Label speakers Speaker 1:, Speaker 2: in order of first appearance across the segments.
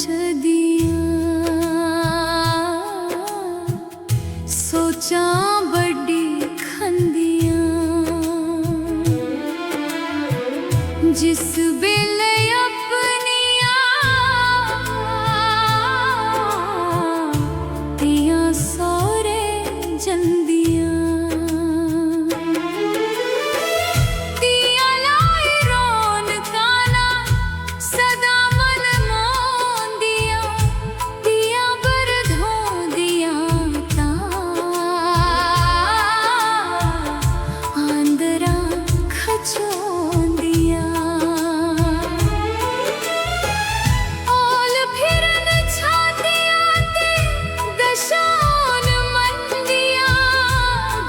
Speaker 1: दिया सोचा बड़ी खंदिया जिस बेले अपनिया तिया सौरे जंदिया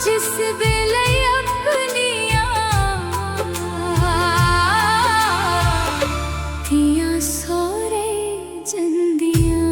Speaker 1: जिस वेले अपनिया तिया सौरे जंदिया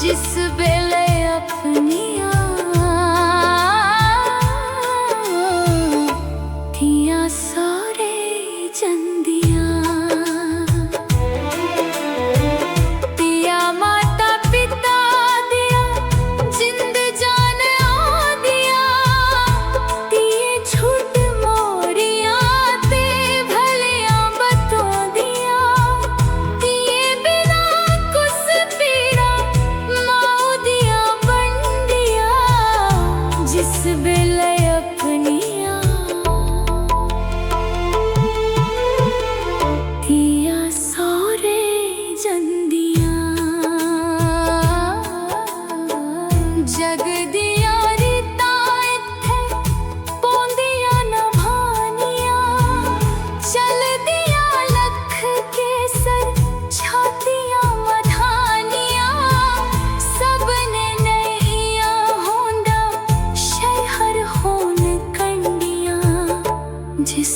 Speaker 1: जिस बेले अपनिया तिया सौरे जंदिया तिया माता पिता दिया जिंद जान आ दिया तिये झूठ मोरिया ते भलिया बतो दिया तिये बिना कुछ पीड़ा जिस बेले अपनिया तिया सौरे जंदिया जग दिया रीता इत्थे पौंदिया न भानिया चल दिया लख के सर छातिया मधानिया सबने नैया होंदा हर होन कंडिया जिस